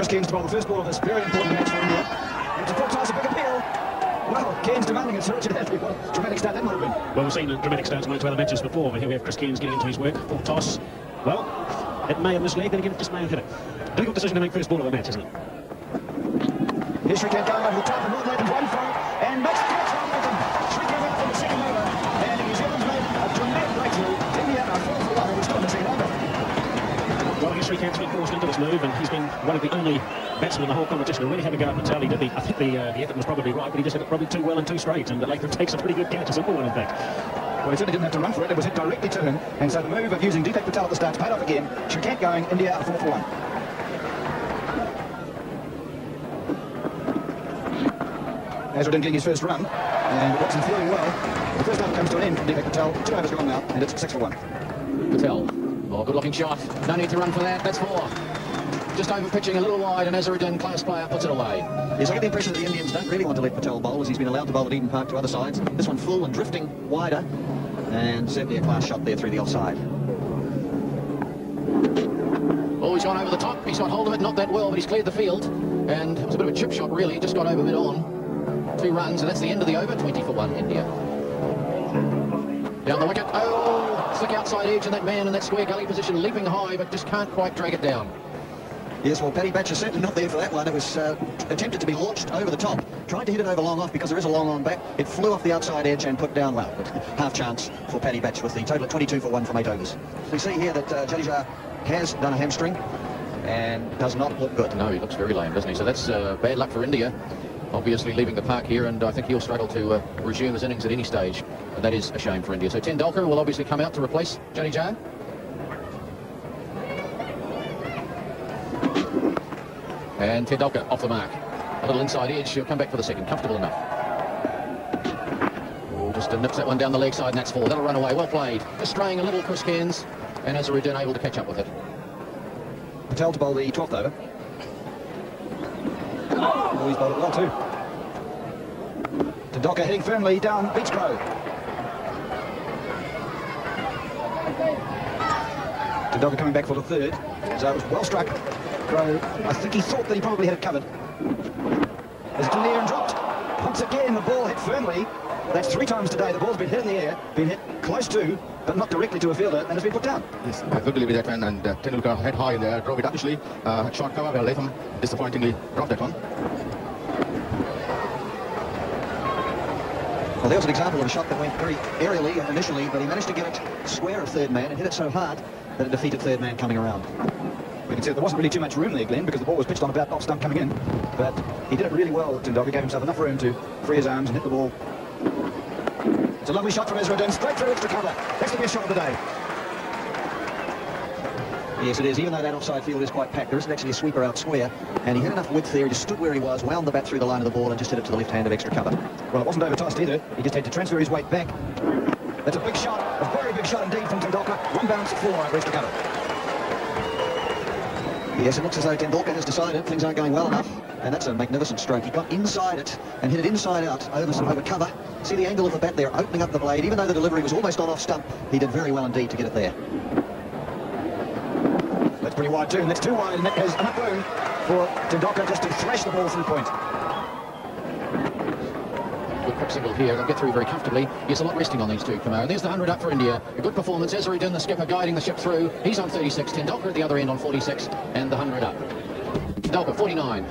Chris Keen's to bowl the first ball of this very important match for India. It's a full toss, a big appeal. Well, Keen's demanding it, Sir Richard Hadley. What a dramatic start that might have been. Well, we've seen dramatic starts in most other matches before, but here we have Chris Keen's getting into his work. Full toss. Well, it may have misled, then again it just may have hit it. Difficult decision to make first ball of a match, isn't it? Here's Shrikant going over the top, and Northern Open's one front, and makes the catch on Open. Shrikant out for the second over, and New Zealand's made a dramatic breakthrough. India are 4-for-1, and we're still in the second over. Well, I guess Shrikant's been forced into this move, and he's been one of the only batsmen in the whole competition who really had a go at Patel. He did. I think the effort was probably right, but he just hit it probably too well and too straight, and Latham takes a pretty good catch, a simple one in fact. Well, he certainly didn't have to run for it. It was hit directly to him, and so the move of using Deepak Patel at the start's paid off again. Shrikant going, India out 4-for-1. Azruddin getting his first run, and Watson feeling well. The first over comes to an end from Deepak Patel. 2 overs gone now, and it's 6-for-1. Patel. Oh, good looking shot. No need to run for that. That's 4. Just over pitching a little wide, and Azruddin, class player, puts it away. Yes, I get the impression that the Indians don't really want to let Patel bowl, as he's been allowed to bowl at Eden Park to other sides. This one full and drifting wider, and certainly a class shot there through the offside. Oh, he's gone over the top. He's got hold of it, not that well, but he's cleared the field. And it was a bit of a chip shot, really. Just got over mid on. 2 runs, and that's the end of the over. 20-for-1 India. Down the wicket. Oh, slick outside edge, and that man in that square gully position leaping high, but just can't quite drag it down. Yes, well, Paddy Batch is certainly not there for that one. It was attempted to be launched over the top. Tried to hit it over long off because there is a long on back. It flew off the outside edge and put down well. But half chance for Paddy Batch with the total of 22-for-1 from 8 overs. We see here that Jadeja has done a hamstring and does not look good. No, he looks very lame, doesn't he? So that's bad luck for India. Obviously leaving the park here, and I think he'll struggle to resume his innings at any stage. And that is a shame for India. So Tendulkar will obviously come out to replace Jadeja. And Tendulkar off the mark. A little inside edge. He'll come back for the second. Comfortable enough. Oh, just nips that one down the leg side, and that's 4. That'll run away. Well played. Just straying a little, Chris Cairns, and Azruddin able to catch up with it. Patel to bowl the 12th over. Oh, he's bowled it well too. Tendulkar hitting firmly down Beach Grove. Tendulkar coming back for the 3rd. So it was well struck. Grove, I think he thought that he probably had it covered. As it's in the air and dropped. Once again, the ball hit firmly. That's 3 times today. The ball's been hit in the air, been hit close to, but not directly to a fielder, and has been put down. Yes, good delivery that one, and Tendulkar head high in there, drove it actually. Short cover, Latham disappointingly dropped that one. Well, there was an example of a shot that went very aerially initially, but he managed to get it square of 3rd man and hit it so hard that it defeated 3rd man coming around. We can see that there wasn't really too much room there, Glenn, because the ball was pitched on about off stump coming in. But he did it really well, Tendulkar. Gave himself enough room to free his arms and hit the ball. It's a lovely shot from Azruddin, straight through extra cover. That's the best shot of the day. Yes, it is. Even though that offside field is quite packed, there isn't actually a sweeper out square. And he had enough width there. He just stood where he was, wound the bat through the line of the ball, and just hit it to the left hand of extra cover. Well, it wasn't over-tossed either. He just had to transfer his weight back. That's a big shot, a very big shot indeed from Tendulkar. 1 bounce at 4 over extra cover. Yes, it looks as though Tendulkar has decided things aren't going well enough, and that's a magnificent stroke. He got inside it and hit it inside out over cover. See the angle of the bat there, opening up the blade. Even though the delivery was almost on off stump, he did very well indeed to get it there. That's pretty wide too, and that's too wide, and that has enough room for Tendulkar just to thrash the ball through point. Good quick single here. They'll get through very comfortably. Yes, a lot resting on these two, Kumar. And there's the 100 up for India. A good performance. Azruddin, the skipper, guiding the ship through. He's on 36. Tendulkar at the other end on 46. And the 100 up. Tendulkar, 49.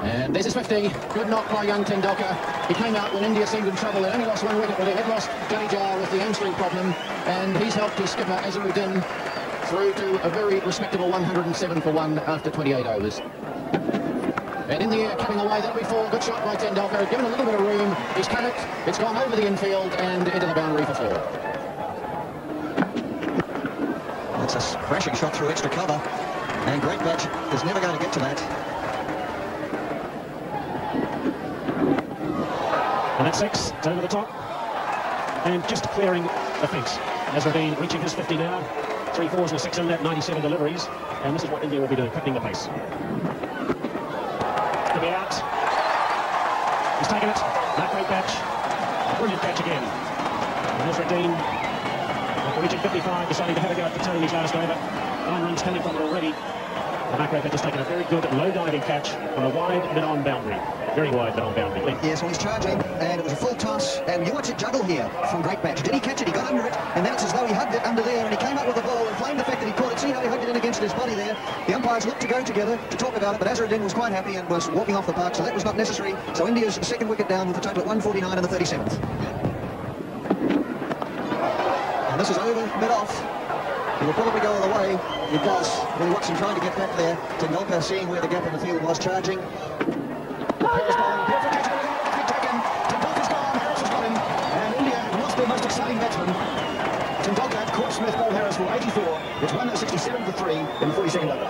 And there's his 50. Good knock by young Tendulkar. He came out when India seemed in trouble. They only lost 1 wicket, but they had lost Jadeja with the hamstring problem. And he's helped his skipper, Azruddin, through to a very respectable 107-for-1 after 28 overs. And in the air, cutting away, that'll be 4. Good shot by Tendulkar. Given a little bit of room. He's cut it. It's gone over the infield and into the boundary for 4. That's a crashing shot through extra cover. And Great Batch is never going to get to that. And that's 6. It's over the top. And just clearing the fence. Azruddin reaching his 50 now. 3 4s and a 6 in that, 97 deliveries. And this is what India will be doing, quickening the pace. To be out. He's taken it. That Great Batch. Brilliant catch again. And Azruddin, after reaching 55, deciding to have a go at Patel in his last over. 9 runs coming from it already. The back row has taken a very good low diving catch on a wide mid-on boundary. Very wide mid-on boundary. Yes, well, he's charging, and it was a full toss, and you watch it juggle here from Great Batch. Did he catch it? He got under it, and then it's as though he hugged it under there, and he came up with the ball and claimed the fact that he caught it. See how he hugged it in against his body there? The umpires looked to go together to talk about it, but Azharuddin was quite happy and was walking off the park, so that was not necessary. So India's second wicket down with a total at 149 in the 37th. And this is over mid-off. He will probably go all the way. It does. Willie Watson trying to get back there. Tendulkar seeing where the gap in the field was, charging. Harris bowling. Perfect catch. Taken. Tendulkar's gone. Harris has got him. And India lost their most exciting batsman. Tendulkar caught Smith, bowled Harris for 84. It's 167 for 3 in the 42nd over.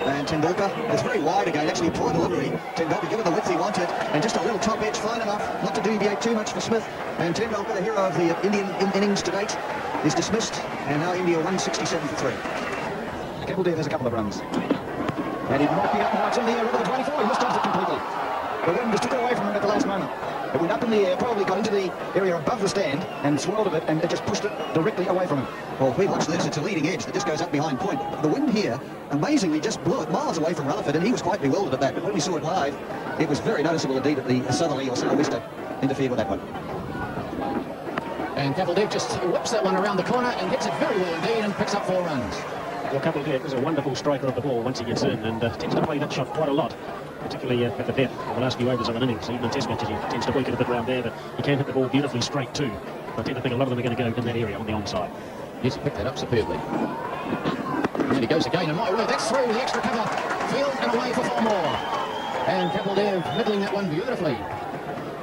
And Tendulkar is very wide again, actually a poor delivery. Tendulkar given the width he wanted, and just a little top edge fine enough not to deviate too much for Smith. And Tendulkar, the hero of the Indian innings to date, is dismissed, and now India 167 for 3. Kapil Dev has a couple of runs. And he might be up now, it's in the air over the 24, he misjudged it completely. The wind just took it away from him at the last moment. It went up in the air, probably got into the area above the stand, and swirled a bit, and it just pushed it directly away from him. Well, if we watch this, it's a leading edge that just goes up behind point. The wind here, amazingly, just blew it miles away from Rutherford, and he was quite bewildered at that. But when we saw it live, it was very noticeable indeed that the southerly or southwester interfered with that one. And Kapil Dev just whips that one around the corner and hits it very well indeed and picks up 4 runs. Well, Kapil Dev is a wonderful striker of the ball once he gets in, and tends to play that shot quite a lot, particularly at the depth of the last few overs of an innings. Even in test matches, he tends to work it a bit around there, but he can hit the ball beautifully straight too. I tend to think a lot of them are going to go in that area on the onside. Yes, he picked that up superbly. And he goes again, and my word, that's through the extra cover. Field and away for 4 more. And Kapil Dev middling that one beautifully.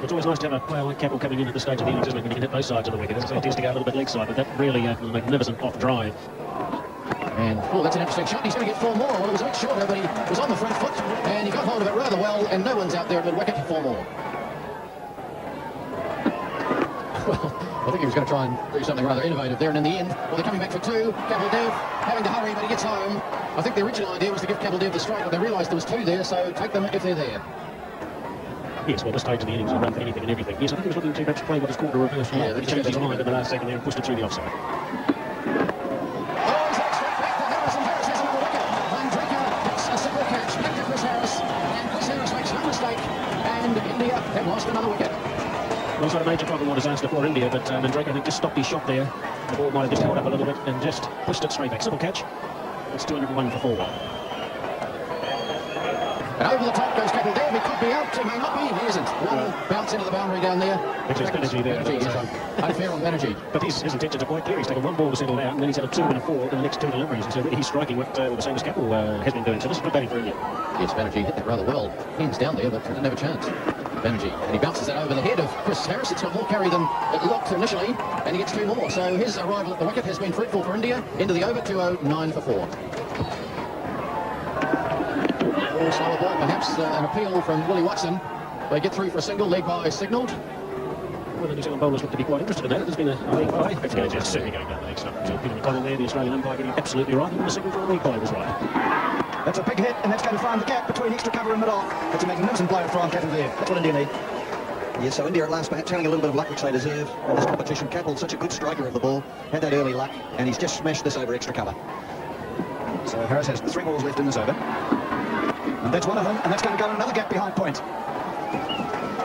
It's always nice to have a player like Kapil coming in at this stage of the innings, isn't it, when he can hit both sides of the wicket. As I say, it tends to go a little bit leg side, but that really a magnificent off drive. And, oh, that's an interesting shot. He's going to get 4 more. Well, it was a bit shorter, but he was on the front foot, and he got hold of it rather well, and no one's out there at mid-wicket for 4 more. Well, I think he was going to try and do something rather innovative there, and in the end, well, they're coming back for 2. Kapil Dev having to hurry, but he gets home. I think the original idea was to give Kapil Dev the strike, but they realised there was 2 there, so take them if they're there. Yes, well, this stage of the innings will run for anything and everything. Yes, I think he was looking to perhaps play what is called a reverse drive. He changed his mind in the last second there and pushed it through the offside. India have lost another wicket. Well, it's not a major problem, what is asked for India, but Mandrake, I think, just stopped his shot there. The ball might have just held up a little bit and just pushed it straight back. Simple catch. It's 201 for 4. And over the top goes Kapil Dev. He could be out, he may not be, he isn't. One bounce into the boundary down there. Which is Banerjee there. Unfair on Banerjee. But his intentions are quite clear. He's taken 1 ball to settle down, and then he's had a 2 and a 4 in the next 2 deliveries. And so really he's striking what the same as Kapil has been doing. So this is good batting for India. Yes, Banerjee hit that rather well. Hands down there, but didn't have a chance. Banerjee, and he bounces that over the head of Chris Harris. It's got more carry than it looked initially, and he gets 2 more. So his arrival at the wicket has been fruitful for India. Into the over, 209 for 4. Slower ball, perhaps an appeal from Willie Watson. They get through for a single, leg by signalled. Well, the New Zealand bowlers look to be quite interested in that. There's been a leg by. It's going to just certainly going down the leg stump. So Peter McConnell there, the Australian umpire, getting absolutely right. Even the signal for a leg by was right. That's a big hit, and that's going to find the gap between extra cover and mid-off. It's a magnificent blow from Kapil Dev. That's what India need. Yes, so India at last perhaps having a little bit of luck, which they deserve in this competition. Kapil, such a good striker of the ball, had that early luck, and he's just smashed this over extra cover. So Harris has 3 balls left in this over. And that's one of them, and that's going to go in another gap behind point.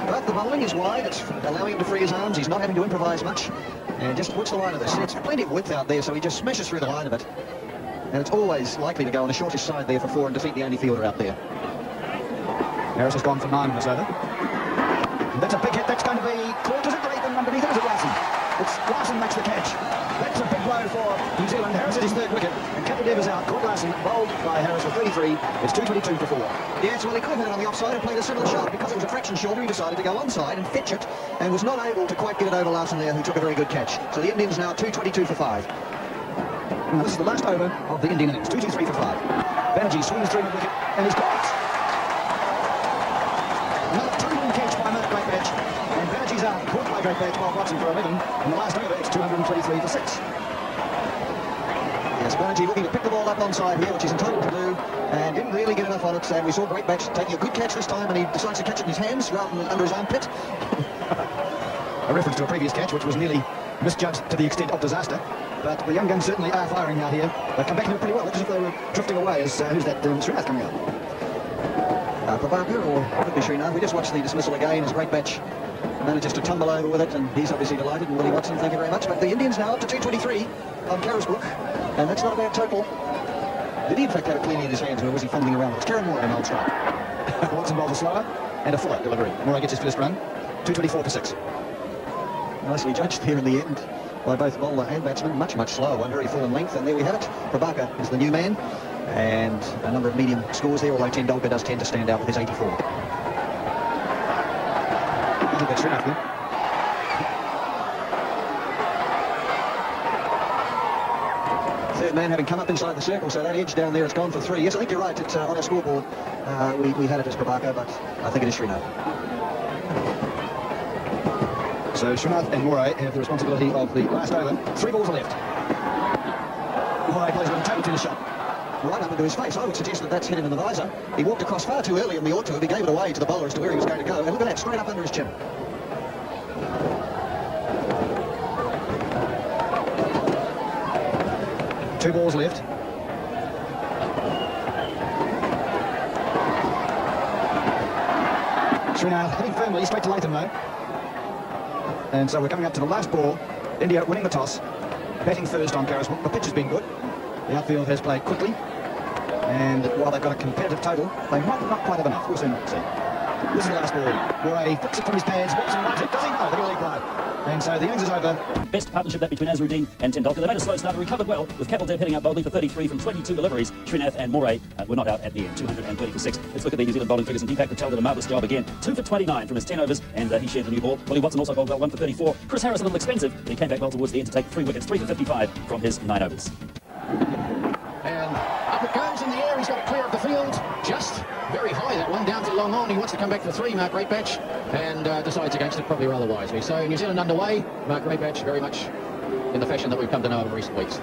But the bowling is wide, it's allowing him to free his arms, he's not having to improvise much. And just what's the line of this? It's plenty of width out there, so he just smashes through the line of it. And it's always likely to go on the shortest side there for 4 and defeat the only fielder out there. Harris has gone for 9 in this over. And that's a big hit, that's going to be caught. Is it Latham underneath? It is Larson. It's Larson makes the catch. That's a big blow for New Zealand. Harris is his 3rd wicket. And Kapil Dev is out. Caught Larson, bowled by Harris for 33. It's 222 for 4. Yes, well, he could have hit it on the offside and played a similar shot. Because it was a fraction shorter, he decided to go onside and fetch it, and was not able to quite get it over Larson there, who took a very good catch. So the Indians now 222 for 5. Now this is the last over of the Indian innings. 2-2-3 for 5. Banerjee swings through the wicket, and he's got it. Another trundling catch by Great Batch. And Banerjee's out, caught by Great Batch, while Watson for 11. In the last over, it's 223 for 6. Yes, Banerjee looking to pick the ball up onside here, which he's entitled to do, and didn't really get enough on it. And we saw Great Batch taking a good catch this time, and he decides to catch it in his hands rather than under his armpit. A reference to a previous catch, which was nearly misjudged to the extent of disaster. But the young guns certainly are firing out here. They've come back into it pretty well. Looks as if they were drifting away. Who's that? Srinath coming up. Prabhakar or could be Srinath. We just watched the dismissal again as Great Batch manages to tumble over with it, and he's obviously delighted. And Willie Watson, thank you very much. But the Indians now up to 223 on Carisbrook, and that's not a bad total. Did he in fact have it cleanly in his hands, or was he fumbling around? It's Karen Moore in old strike. Watson bowls a slower and a fuller delivery. Moore gets his first run, 224 for 6. Nicely judged here in the end by both bowler and batsman. Much slower one, very full in length, and there we have it. Prabhakar is the new man, and a number of medium scores there, although Tendulkar does tend to stand out with his 84. I think that's Srinath there. Third man having come up inside the circle, so that edge down there has gone for 3. Yes, I think you're right. It's on our scoreboard. We had it as Prabhakar, but I think it is Srinath. So Srinath and Moray have the responsibility of the last over. 3 balls are left. Moray plays with a total tennis shot. Right up into his face. I would suggest that that's hit him in the visor. He walked across far too early, and he ought to have. He gave it away to the bowler as to where he was going to go. And look at that, straight up under his chin. Two balls left. Srinath hitting firmly, straight to Latham though. And so we're coming up to the last ball. India winning the toss. Batting first on Carisbrook. The pitch has been good. The outfield has played quickly. And while they've got a competitive total, they might not quite have enough. We'll soon see. This is the last ball. Moray flicks it from his pads. Watson runs it. Does he? No, the early play. And so the innings is over. Best partnership that between Azharuddin and Tendulkar. They made a slow start, recovered well, with Kapildev hitting out boldly for 33 from 22 deliveries. Srinath and Moray were not out at the end, 220 for 6. Let's look at the New Zealand bowling figures, and Deepak Patel did a marvellous job again. 2 for 29 from his 10 overs, and he shared the new ball. Willie Watson also bowled well, 1 for 34. Chris Harris a little expensive, but he came back well towards the end to take 3 wickets, 3 for 55 from his 9 overs. And up it goes in the air. He's got it clear of the field. Just very high, that one, down to long on. He wants to come back for 3, Mark Greatbatch, and decides against it probably rather wisely. So New Zealand underway. Mark Greatbatch very much in the fashion that we've come to know in recent weeks.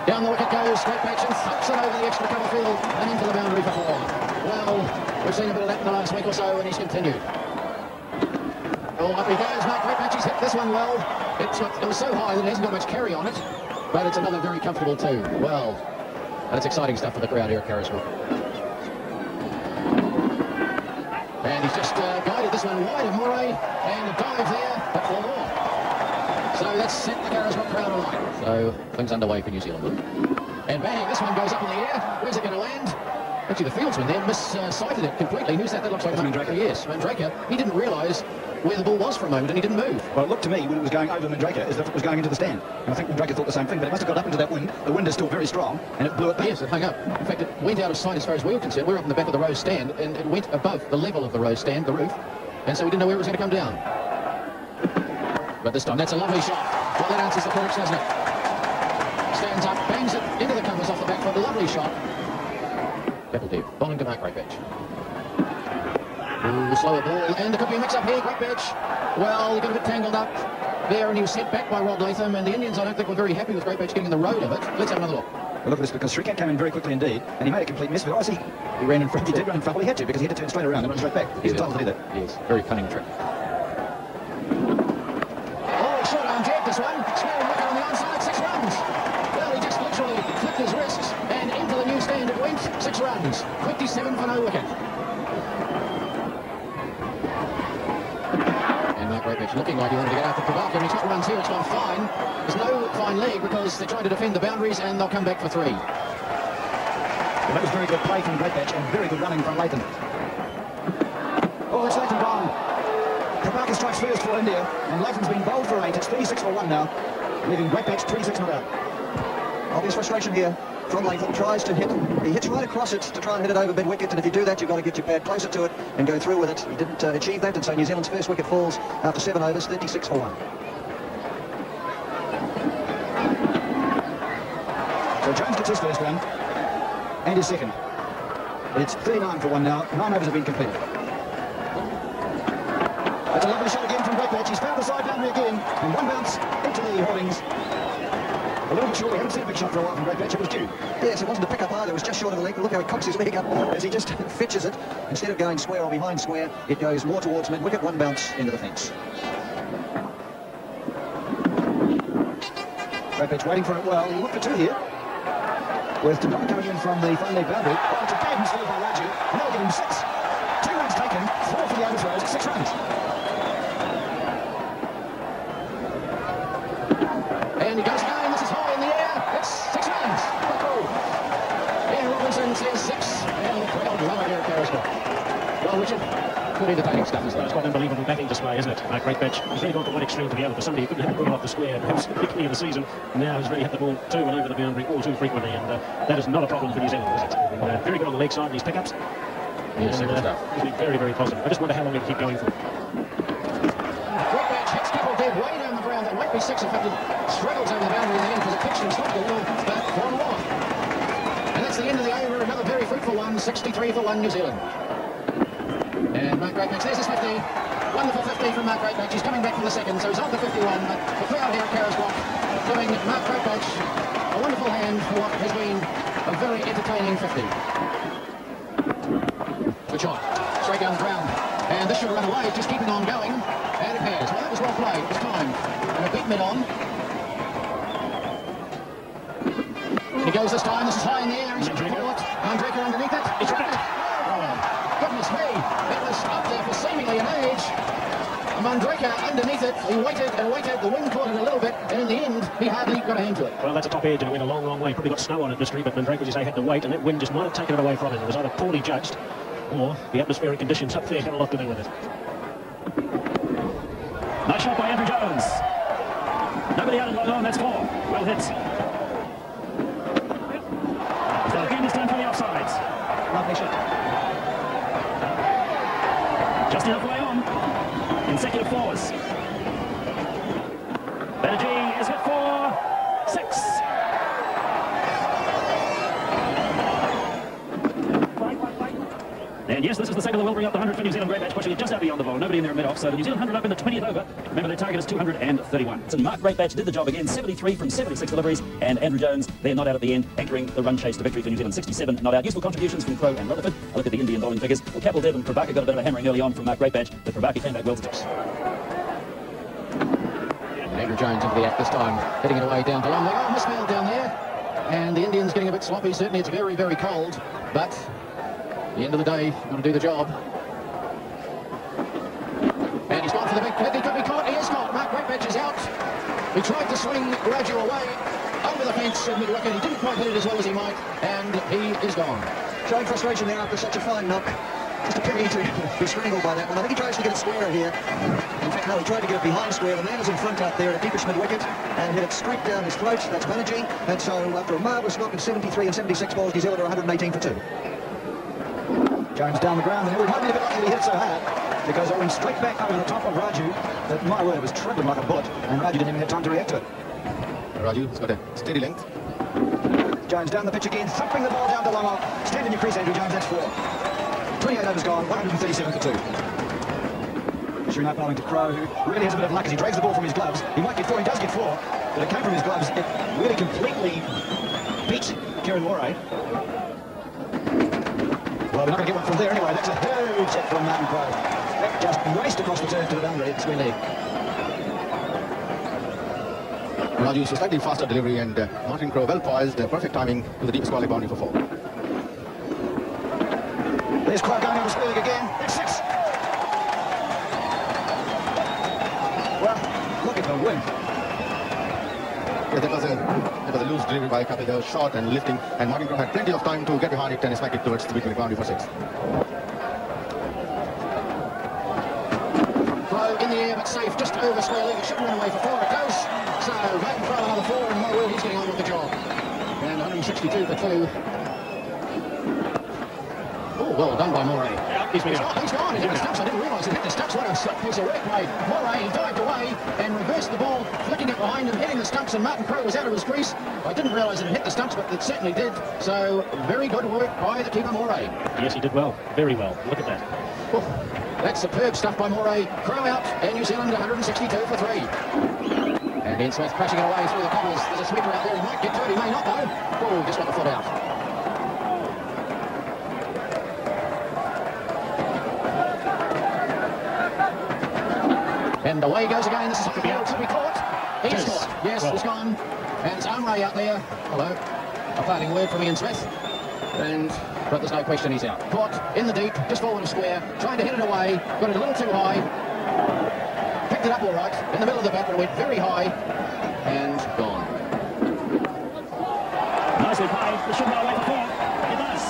Down the wicket goes Greatbatch and thumps it over the extra cover field and into the boundary for 4. Well, we've seen a bit of that in the last week or so, and he's continued. Oh, up he goes, Mark Greatbatch. He's hit this one well. It was so high that it hasn't got much carry on it, but it's another very comfortable 2. Well, that's exciting stuff for the crowd here at Carisbrook. And he's just guided this one wide of Moray, and a dive there, but for more. So that's set the Carisbrook crowd alight. So things underway for New Zealand. And bang, this one goes up in the air. Where's it going to land? Actually, the fieldsman there missighted it completely. Who's that? That looks like Mandraker. Yes, Mandraker. He didn't realise where the ball was for a moment, and he didn't move. Well, it looked to me when it was going over Mandraker as if it was going into the stand. And I think Mandraker thought the same thing, but it must have got up into that wind. The wind is still very strong, and it blew it back. Yes, it hung up. In fact, it went out of sight as far as we were concerned. We were up in the back of the Rose stand, and it went above the level of the Rose stand, the roof, and so we didn't know where it was going to come down. But this time, that's a lovely shot. Well, that answers the correct, doesn't it? Stands up, bangs it into the covers off the back foot. A lovely shot. Kapildev, bowling to Mark Greatbatch. Ooh, slower ball, and there could be a mix-up here. Greatbatch, well, he got a bit tangled up there, and he was sent back by Rod Latham, and the Indians, I don't think, were very happy with Greatbatch getting in the road of it. Let's have another look. Well, look at this, because Srikant came in very quickly indeed, and he made a complete mess of it. I see he ran in front. He did run in front. Well, he had to, because he had to turn straight around and run straight back. He's entitled to do that. Yes, very cunning trick. Oh, short arm jab, this one. Small wicket on the onside, 6 runs. Well, he just literally flicked his wrists, and into the new stand it went. 6 runs, 27 for no wicket. Greatbatch looking like he wanted to get after Prabhakar, and he's got runs here. It's gone fine. There's no fine leg because they're trying to defend the boundaries, and they'll come back for 3. Well, that was very good play from Greatbatch and very good running from Latham. Oh, it's Latham gone. Prabhakar strikes first for India, and Latham's been bowled for 8. It's 36 for 1 now, leaving Greatbatch 26 not out. Obvious frustration here from Latham. Tries to hit. He hits right across it to try and hit it over mid-wicket, and if you do that, you've got to get your pad closer to it and go through with it. He didn't achieve that, and so New Zealand's first wicket falls after 7 overs, 36 for 1. So Jones gets his first run, and his second. It's 39 for 1 now. 9 overs have been completed. That's a lovely shot again from Greatbatch. He's found the side boundary again, and one bounce into the hoardings. A little bit short. We haven't seen a big shot for a while from Greatbatch. It was due. Yes, it wasn't a pick-up either. It was just short of the leg. Look how he cocks his leg up as he just fetches it. Instead of going square or behind square, it goes more towards mid-wicket. One bounce into the fence. Rapids waiting for it well. He looked for two here. With Tendonka coming in from the far leg boundary. Oh, it's a game followed by Raju. And they'll give him 6. 2 runs taken, 4 for the overthrows, 6 runs. And he goes again. This is high in the air. It's 6 runs. Ben Robinson says 6. And the crowd love it here at Carisco. Well, Richard, good entertaining stuff as well. It's quite an unbelievable batting display, isn't it? Great batch. He's really gone from one extreme to the other. For somebody who couldn't hit the ball off the square perhaps at the beginning of the season, now he's really hit the ball to and over the boundary all too frequently, and that is not a problem for New Zealand, is it? And, very good on the leg side in his pickups. Yes, and, stuff. He's been very, very positive. I just wonder how long he can keep going for. Great match, hits people dead way down the ground. That might be 6 if it struggles over the boundary in the end because it pitched him slightly well, but 1 more. And that's the end of the over. Another very fruitful one, 63 for 1 New Zealand. And Mark Greatmatch, there's his 50. Wonderful 50 from Mark Greatmatch. He's coming back for the second, so he's on to 51. But the crowd here at Carisco giving Mark Greatmatch a wonderful hand for what has been a very entertaining 50. Switch on. Straight down the ground. And this should run away, just keeping on going. And it has. Well, that was well played. It was timed. And a beat mid on. And he goes this time. This is high in the air. He should pull it. Mandreka underneath it. He's right. Goodness me, that was up there for seemingly an age. Mandreka underneath it, he waited and waited, the wind caught it a little bit, and in the end, he hardly got a hand to it. Well, that's a top edge and it went a long, long way. Probably got snow on it, Mystery, but Mandrake, as you say, had to wait, and that wind just might have taken it away from him. It was either poorly judged, or the atmospheric conditions up there had a lot to do with it. Nice shot by Andrew Jones. Nobody out in long on, that's 4. Well hit. Still again this time for the offsides. Lovely shot. Just enough way on. Consecutive 4s. Banerjee is hit for 6. And yes, this is the second that will bring up the 100 for New Zealand. Great match, pushing it just out beyond the ball. Nobody in there in mid-off, so the New Zealand 100 up in the 20th over. Remember, their target is 231. So Mark Greatbatch did the job again, 73 from 76 deliveries, and Andrew Jones, they're not out at the end, anchoring the run chase to victory for New Zealand. 67 not out. Useful contributions from Crowe and Rutherford. A look at the Indian bowling figures. Well, Kapil Dev and Prabhakar got a bit of a hammering early on from Mark Greatbatch, but Prabhakar came back well to tops. Andrew Jones into the act this time, hitting it away down to long leg. Oh, misfield down there. And the Indians getting a bit sloppy. Certainly it's very, very cold, but at the end of the day, you've got to do the job. And he's gone for the big hit. He could be caught. He is caught. Mark Greatbatch is out. He tried to swing Raju away over the fence at mid-wicket. He didn't quite hit it as well as he might, and he is gone. Showing frustration there after such a fine knock. Just a pity to be strangled by that one. I think he tries to get it square here. In fact, no, he tried to get it behind square. The man is in front out there at a deepish mid-wicket and hit it straight down his throat. That's Banerjee. And so after a marvellous knock in 73 and 76 balls, New Zealand are 118 for 2. Jones down the ground, and it might be a bit lucky that he hit it so hard because it went straight back over the top of Raju. But my word, it was trembling like a bullet, and Raju didn't even have time to react to it. Raju's got a steady length. Jones down the pitch again, thumping the ball down to long off. Stand in your crease, Andrew Jones, that's 4. 28 overs gone, 137 for 2. Srinath bowling to Crowe, who really has a bit of luck as he drags the ball from his gloves. He might get 4, he does get 4, but it came from his gloves. It really completely beat Kieran Moray. Well, they're not going to get one from there anyway. That's a huge hit from Martin Crowe. That just raced across the turf to the boundary. It's really... Raju's slightly faster delivery and Martin Crowe well poised, perfect timing to the deep square leg boundary for 4. There's Crowe going over Spurling again. That's 6. Well, look at the wind. Yeah, that was a loose delivery by Kapil. They were short and lifting, and Martin Crowe had plenty of time to get behind it and smack it towards the big boundary for 6. Crowe in the air, but safe, just over square leg. It should run away for 4. It goes. So Martin Crowe another 4, and my word, he's getting on with the job. And 162 for 2. Oh, well done by Moray. He's been He's out. gone. He hit the stumps. I didn't realise he hit the stumps. What a piece of work by Moray. He dived away and reversed the ball, flicking it behind him, hitting the stumps, and Martin Crowe was out of his crease. I didn't realise it had hit the stumps, but it certainly did. So, very good work by the keeper, Moray. Yes, he did well. Very well. Look at that. Oh, that's superb stuff by Moray. Crowe out, and New Zealand 162 for 3. And Ian Smith crashing it away through the cobbles. There's a sweeper out there. He might get to it. He may not, though. Oh, just got the foot out. And away goes again. This is could be caught. He is caught. Yes, well, it's gone. And it's Amray out there. Hello. A parting word from Ian Smith. But there's no question he's out. Caught in the deep, just forward of square, trying to hit it away, got it a little too high. Picked it up all right, in the middle of the bat, but it went very high, and gone. Nicely played. It should go away for four. It does.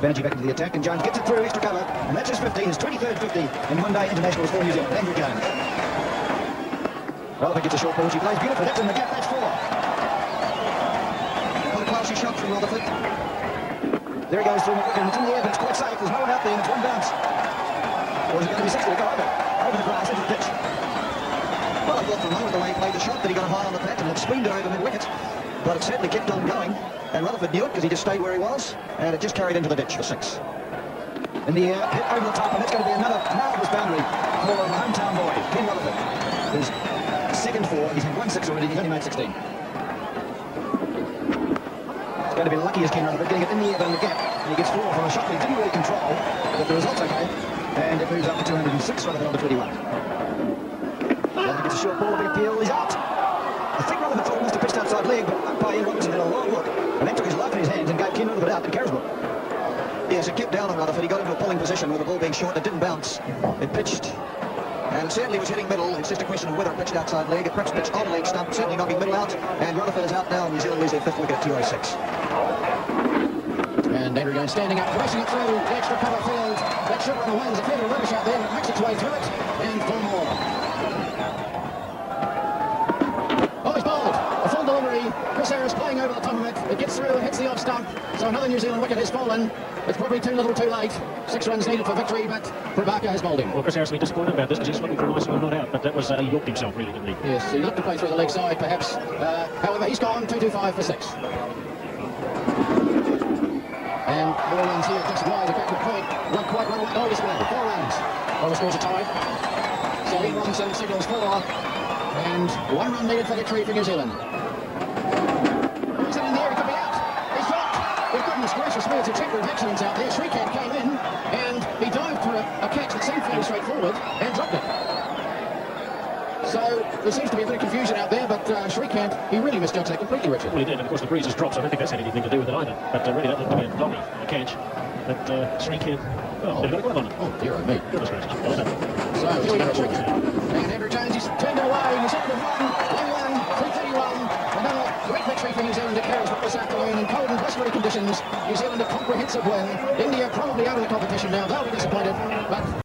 Banerjee back into the attack, and Jones gets it through, extra cover, and that's his 50, his 23rd 50 in one-day internationals for New Zealand. Andrew Jones. Rutherford gets a short ball, she plays beautifully, that's in the gap, that's four. What a classy shot from Rutherford. There he goes through McWicken, it's in the air, but it's quite safe, there's no one out there, and it's one bounce. Or is it going to be 60 to go over the grass, into the pitch. Well, I thought for a moment the way he played the shot that he got high on the bat and it spined it over mid-wicket. But it certainly kept on going, and Rutherford knew it because he just stayed where he was, and it just carried into the ditch for six. In the air, hit over the top, and that's going to be another marvellous boundary for the hometown boy, Ken Rutherford. His second four, he's had 1 6 already, he's only made 16. It's going to be lucky as Ken Rutherford getting it in the air but in the gap, and he gets four from a shot he didn't really control, but the result's okay, and it moves up to 206 Rutherford on to 21. Rutherford gets a short ball, a big appeal, he's out. I think Rutherford thought he must have pitched outside leg, but umpire Ian Robinson had a long look and then took his life in his hands and gave Ken Rutherford out in Carisbrooke. Yes, it kept down on Rutherford. He got into a pulling position with the ball being short. It didn't bounce. It pitched. And certainly was hitting middle. It's just a question of whether it pitched outside leg. It perhaps pitched on leg stump, certainly knocking middle out. And Rutherford is out now. New Zealand lose their fifth wicket at 206. And Andrew Jones standing up, racing it through the extra cover field. That should run away. There's a fair bit of rubbish out there. It makes its way through it. And for more. Oh, he's bowled. A full delivery. Chris Harris playing over the top of it. It gets through and hits the off stump. So another New Zealand wicket has fallen. It's probably too little too late. 6 runs needed for victory, but Prabhakar has bowled him. Well, Chris Harris will be disappointed about this because he's looking for a nice one not out, but that was, he yorked himself really, didn't he? Yes, he looked to play through the leg side, perhaps. However, he's gone 2-2-5 for 6. And ball runs here just wide, a backward point. Won't quite run away. Oh, he's won. 4 runs. Well, the scores are tied. So Ian Robinson signals 4. And 1 run needed for victory for New Zealand. He's in there, he could be out. He's dropped. Well, goodness gracious me, it's a chamber of accidents out there. Shrikant came in and he dived for a catch that seemed fairly straightforward and dropped it. So there seems to be a bit of confusion out there, but Shrikant, he really misjudged that completely, Richard. Well, he did, and of course the breeze has dropped, so I don't think that's had anything to do with it either. But really, that looked to be a dummy, a catch. But Shrikant, well, they've got a glove on it. Oh, dear oh me. Goodness gracious. Well done. So here we go, Shrikant. And Andrew Jones, he's turned it away. New Zealand have won. 1-1, 331. Another great victory for New Zealand at Carisbrooke this afternoon in cold and blustery conditions. New Zealand a comprehensive win. India probably out of the competition now. They'll be disappointed, but